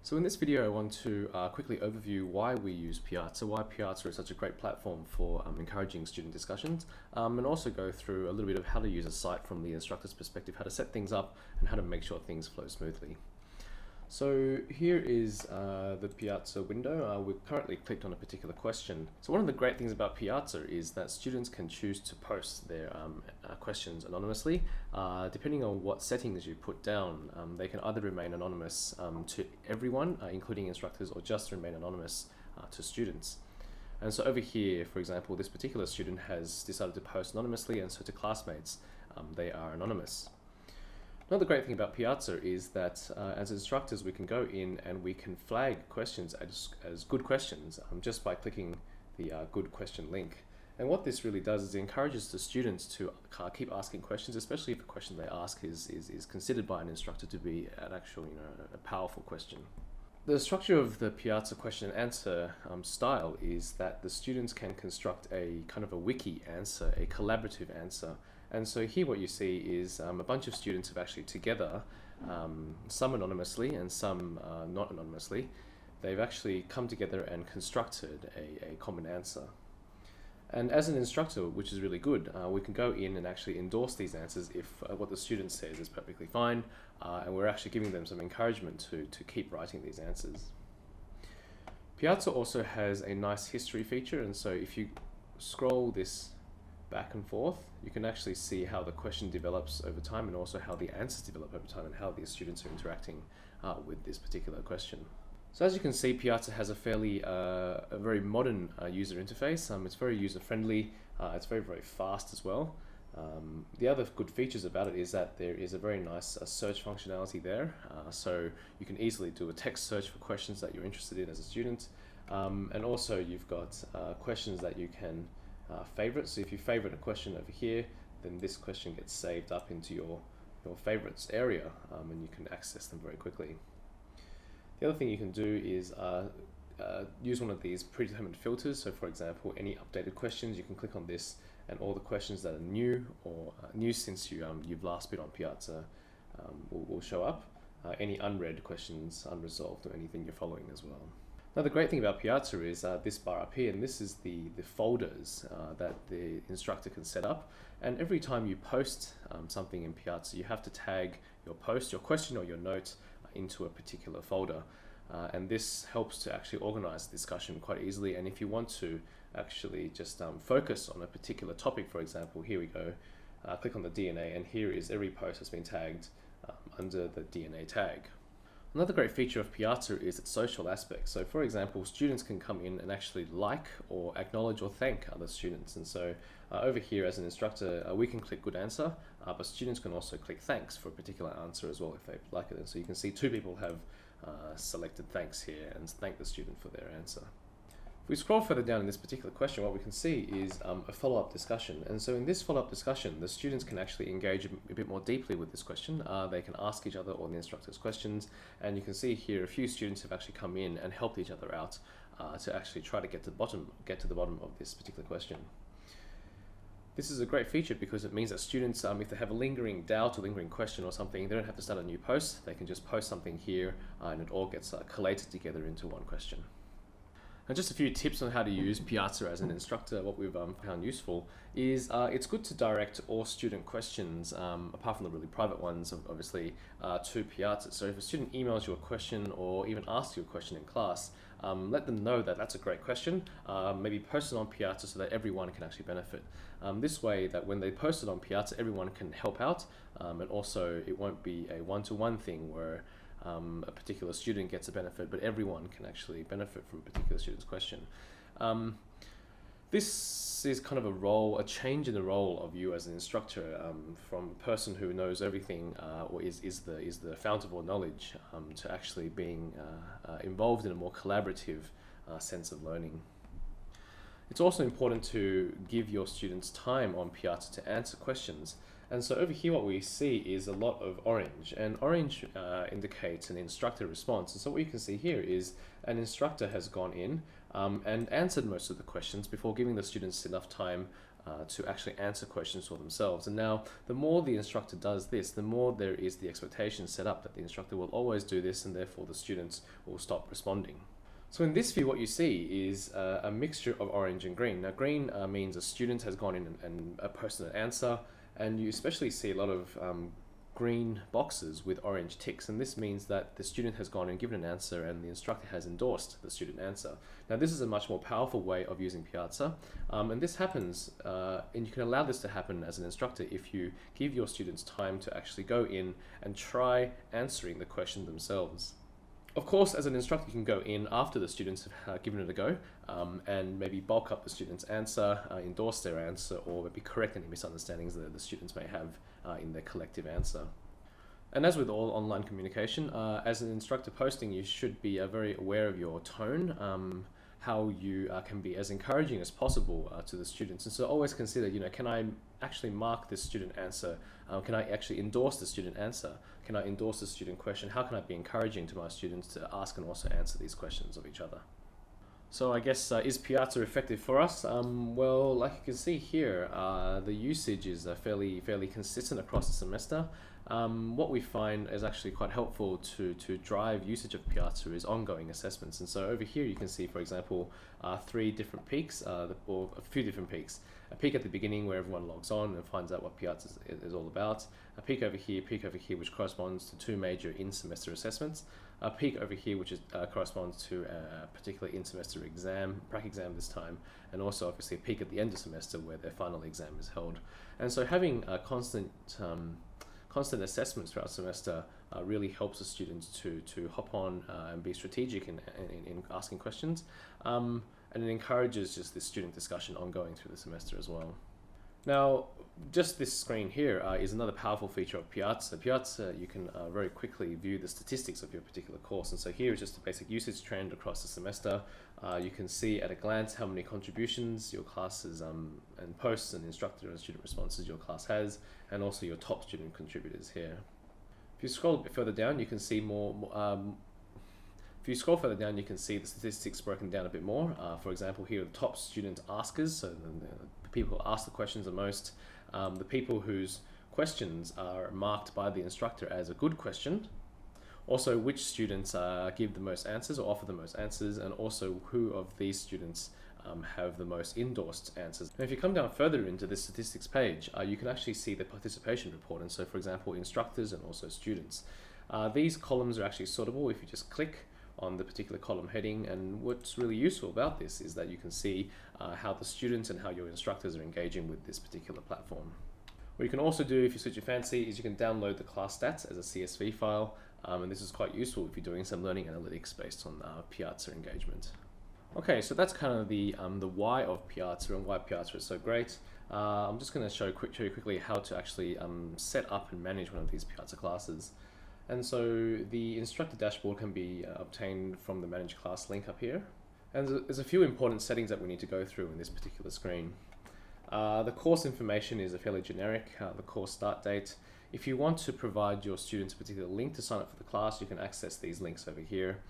So in this video, I want to quickly overview why we use Piazza, why Piazza is such a great platform for encouraging student discussions, and also go through a little bit of how to use a site from the instructor's perspective, how to set things up, and how to make sure things flow smoothly. So here is the Piazza window. We've currently clicked on a particular question. So one of the great things about Piazza is that students can choose to post their questions anonymously. Depending on what settings you put down, they can either remain anonymous to everyone, including instructors, or just remain anonymous to students. And so over here, for example, this particular student has decided to post anonymously, and so to classmates, they are anonymous. Another great thing about Piazza is that as instructors we can go in and we can flag questions as good questions just by clicking the good question link. And what this really does is it encourages the students to keep asking questions, especially if the question they ask is considered by an instructor to be an actual, a powerful question. The structure of the Piazza question and answer style is that the students can construct a kind of a wiki answer, a collaborative answer. And so here what you see is a bunch of students have actually together, some anonymously and some not anonymously, they've actually come together and constructed a common answer. And as an instructor, which is really good, we can go in and actually endorse these answers if what the student says is perfectly fine, and we're actually giving them some encouragement to keep writing these answers. Piazza also has a nice history feature, and so if you scroll this back and forth, you can actually see how the question develops over time and also how the answers develop over time and how the students are interacting with this particular question. So as you can see, Piazza has a very modern user interface. It's very user-friendly, it's very fast as well. The other good features about it is that there is a very nice search functionality there, so you can easily do a text search for questions that you're interested in as a student, and also you've got questions that you can favorite. So if you favorite a question over here, then this question gets saved up into your favorites area, and you can access them very quickly. The other thing you can do is use one of these predetermined filters. So for example, any updated questions, you can click on this and all the questions that are new or new since you've last been on Piazza will show up. Any unread questions, unresolved, or anything you're following as well. Now the great thing about Piazza is this bar up here, and this is the folders that the instructor can set up. And every time you post something in Piazza, you have to tag your post, your question, or your note into a particular folder. And this helps to actually organize the discussion quite easily. And if you want to actually just focus on a particular topic, for example, here we go, click on the DNA, and here is every post has been tagged under the DNA tag. Another great feature of Piazza is its social aspect. So for example, students can come in and actually like or acknowledge or thank other students. And so over here as an instructor, we can click good answer, but students can also click thanks for a particular answer as well if they like it. And so you can see two people have selected thanks here and thank the student for their answer. If we scroll further down in this particular question, what we can see is a follow-up discussion. And so in this follow-up discussion, the students can actually engage a bit more deeply with this question. They can ask each other or the instructors questions. And you can see here a few students have actually come in and helped each other out to actually try to get to the bottom of this particular question. This is a great feature because it means that students, if they have a lingering doubt or lingering question or something, they don't have to start a new post. They can just post something here and it all gets collated together into one question. And just a few tips on how to use Piazza as an instructor. What we've found useful is it's good to direct all student questions, apart from the really private ones, obviously, to Piazza. So if a student emails you a question or even asks you a question in class, let them know that that's a great question. Maybe post it on Piazza so that everyone can actually benefit. This way that when they post it on Piazza, everyone can help out, and also it won't be a one-to-one thing where a particular student gets a benefit, but everyone can actually benefit from a particular student's question. This is kind of a change in the role of you as an instructor, from a person who knows everything or is the fount of all knowledge to actually being involved in a more collaborative sense of learning. It's also important to give your students time on Piazza to answer questions. And so over here what we see is a lot of orange, and orange indicates an instructor response. And so what you can see here is an instructor has gone in and answered most of the questions before giving the students enough time to actually answer questions for themselves. And now, the more the instructor does this, the more there is the expectation set up that the instructor will always do this, and therefore the students will stop responding. So in this view, what you see is a mixture of orange and green. Now, green means a student has gone in and posted an answer, and you especially see a lot of green boxes with orange ticks, and this means that the student has gone and given an answer and the instructor has endorsed the student answer. Now, this is a much more powerful way of using Piazza, and this happens, and you can allow this to happen as an instructor if you give your students time to actually go in and try answering the question themselves. Of course, as an instructor, you can go in after the students have given it a go and maybe bulk up the student's answer, endorse their answer, or maybe correct any misunderstandings that the students may have in their collective answer. And as with all online communication, as an instructor posting, you should be very aware of your tone, how you can be as encouraging as possible to the students. And so always consider, can I actually mark this student answer? Can I actually endorse the student answer? Can I endorse the student question? How can I be encouraging to my students to ask and also answer these questions of each other? So I guess, is Piazza effective for us? Well, like you can see here, the usage is fairly consistent across the semester. What we find is actually quite helpful to drive usage of Piazza is ongoing assessments. And so over here you can see, for example, 3 different peaks, or a few different peaks. A peak at the beginning where everyone logs on and finds out what Piazza is all about. A peak over here, which corresponds to 2 major in-semester assessments. A peak over here, which corresponds to a particular in-semester exam, prac exam this time, and also obviously a peak at the end of semester where their final exam is held. And so having constant assessments throughout semester really helps the students to hop on and be strategic in asking questions, and it encourages just this student discussion ongoing through the semester as well. Now, just this screen here is another powerful feature of Piazza. Piazza, you can very quickly view the statistics of your particular course, and so here is just a basic usage trend across the semester. You can see at a glance how many contributions your classes and posts and instructor and student responses your class has, and also your top student contributors here. If you scroll a bit further down, you can see if you scroll further down, you can see the statistics broken down a bit more. For example, here are the top student askers, so the people who ask the questions the most, the people whose questions are marked by the instructor as a good question, also which students give the most answers or offer the most answers, and also who of these students have the most endorsed answers. And if you come down further into this statistics page, you can actually see the participation report, and so for example instructors and also students. These columns are actually sortable if you just click on the particular column heading, and what's really useful about this is that you can see how the students and how your instructors are engaging with this particular platform. What you can also do, if you suit your fancy, is you can download the class stats as a CSV file, and this is quite useful if you're doing some learning analytics based on Piazza engagement. Okay, so that's kind of the why of Piazza and why Piazza is so great. I'm just going to show you quickly how to actually set up and manage one of these Piazza classes. And so the instructor dashboard can be obtained from the manage class link up here. And there's a few important settings that we need to go through in this particular screen. The course information is a fairly generic, the course start date. If you want to provide your students a particular link to sign up for the class, you can access these links over here.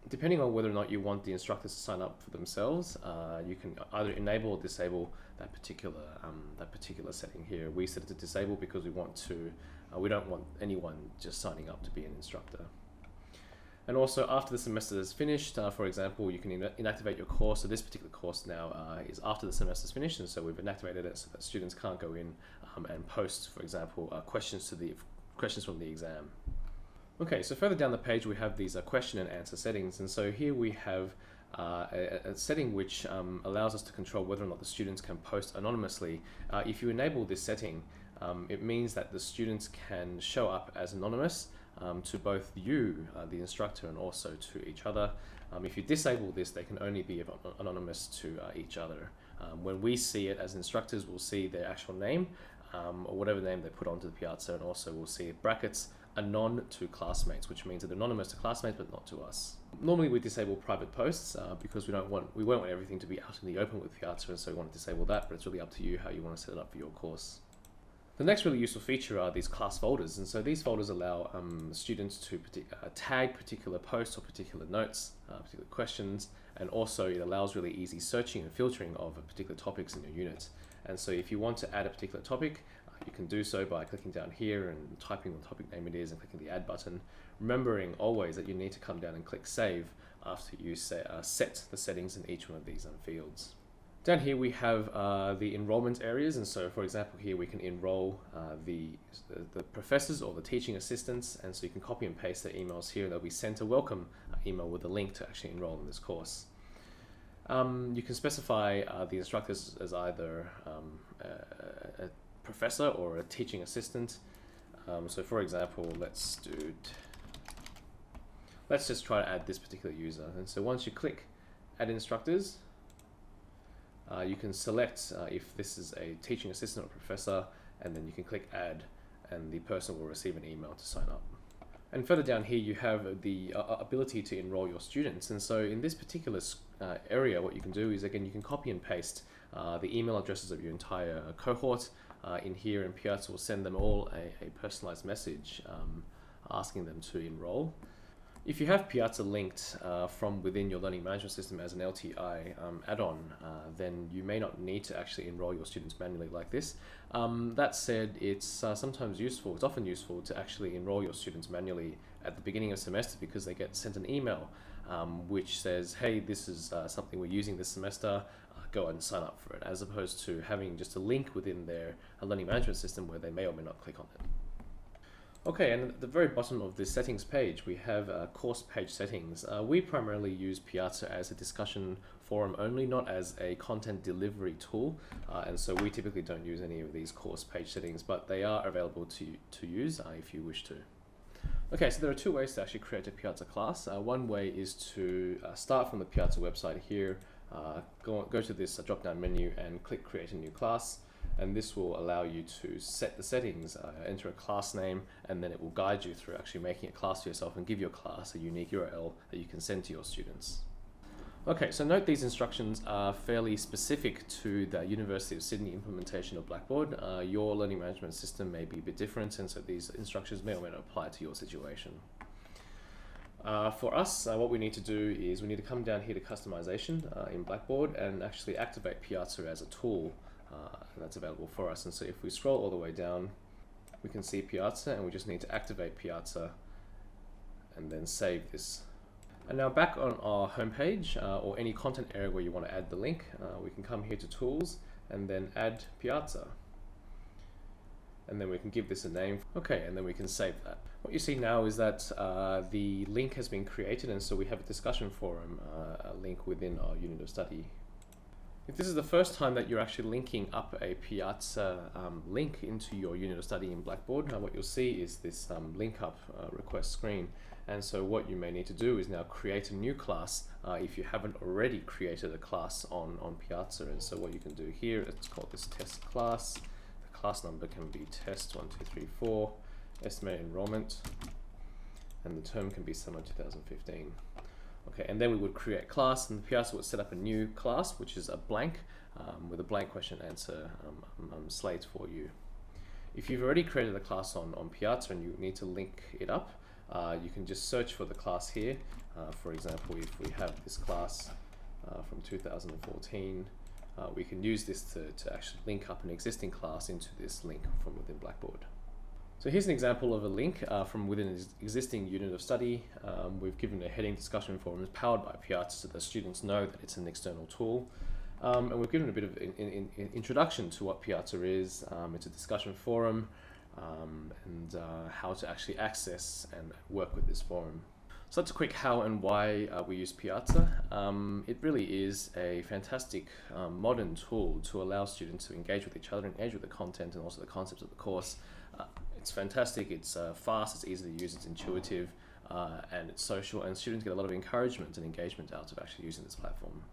Depending on whether or not you want the instructors to sign up for themselves, you can either enable or disable that particular setting here. We set it to disable because we don't want anyone just signing up to be an instructor. And also after the semester is finished, for example, you can inactivate your course. So this particular course now is after the semester is finished, and so we've inactivated it so that students can't go in and post, for example, questions from the exam. Okay, so further down the page we have these question and answer settings, and so here we have a setting which allows us to control whether or not the students can post anonymously. If you enable this setting, it means that the students can show up as anonymous to both you, the instructor, and also to each other. If you disable this, they can only be anonymous to each other. When we see it as instructors, we'll see their actual name, or whatever name they put onto the Piazza, and also we'll see brackets anon to classmates, which means that they're anonymous to classmates but not to us. Normally we disable private posts because we won't want everything to be out in the open with Piazza, and so we want to disable that, but it's really up to you how you want to set it up for your course. The next really useful feature are these class folders, and so these folders allow students to tag particular posts or particular notes, particular questions, and also it allows really easy searching and filtering of particular topics in your unit. And so if you want to add a particular topic, you can do so by clicking down here and typing what topic name it is and clicking the add button, remembering always that you need to come down and click save after you set the settings in each one of these fields. Down here we have the enrollment areas, and so for example here we can enroll the professors or the teaching assistants, and so you can copy and paste their emails here and they'll be sent a welcome email with a link to actually enroll in this course. You can specify the instructors as either a professor or a teaching assistant. So for example, let's just try to add this particular user, and so once you click add instructors, you can select if this is a teaching assistant or professor, and then you can click add and the person will receive an email to sign up. And further down here you have the ability to enroll your students, and so in this particular area what you can do is, again, you can copy and paste the email addresses of your entire cohort in here, and Piazza will send them all a personalized message asking them to enroll. If you have Piazza linked from within your learning management system as an LTI add-on, then you may not need to actually enroll your students manually like this. That said, it's often useful to actually enroll your students manually at the beginning of the semester, because they get sent an email which says, hey, this is something we're using this semester, go and sign up for it, as opposed to having just a link within their learning management system where they may or may not click on it. Okay, and at the very bottom of this settings page, we have course page settings. We primarily use Piazza as a discussion forum only, not as a content delivery tool, and so we typically don't use any of these course page settings, but they are available to use if you wish to. Okay, so there are two ways to actually create a Piazza class. One way is to start from the Piazza website here, go to this drop-down menu and click create a new class. And this will allow you to set the settings, enter a class name, and then it will guide you through actually making a class for yourself and give your class a unique URL that you can send to your students. Okay, so note these instructions are fairly specific to the University of Sydney implementation of Blackboard. Your learning management system may be a bit different, and so these instructions may or may not apply to your situation. For us, what we need to do is we need to come down here to customization in Blackboard and actually activate Piazza as a tool. That's available for us, and so if we scroll all the way down, we can see Piazza, and we just need to activate Piazza and then save this. And now back on our homepage or any content area where you want to add the link, we can come here to Tools and then Add Piazza, and then we can give this a name. Okay, and then we can save that. What you see now is that the link has been created, and so we have a discussion forum link within our unit of study. If this is the first time that you're actually linking up a Piazza link into your unit of study in Blackboard, what you'll see is this link up request screen. And so what you may need to do is now create a new class if you haven't already created a class on Piazza. And so what you can do here, let's call this test class. The class number can be test 1234, estimated enrollment, and the term can be summer 2015. Okay, and then we would create class, and Piazza would set up a new class, which is a blank, with a blank question answer slate for you. If you've already created a class on Piazza and you need to link it up, you can just search for the class here. For example, if we have this class from 2014, we can use this to actually link up an existing class into this link from within Blackboard. So here's an example of a link from within an existing unit of study. We've given a heading discussion forum powered by Piazza so the students know that it's an external tool. And we've given a bit of an introduction to what Piazza is. It's a discussion forum and how to actually access and work with this forum. So that's a quick how and why we use Piazza. It really is a fantastic modern tool to allow students to engage with each other, engage with the content and also the concepts of the course. It's fantastic, it's fast, it's easy to use, it's intuitive, and it's social, and students get a lot of encouragement and engagement out of actually using this platform.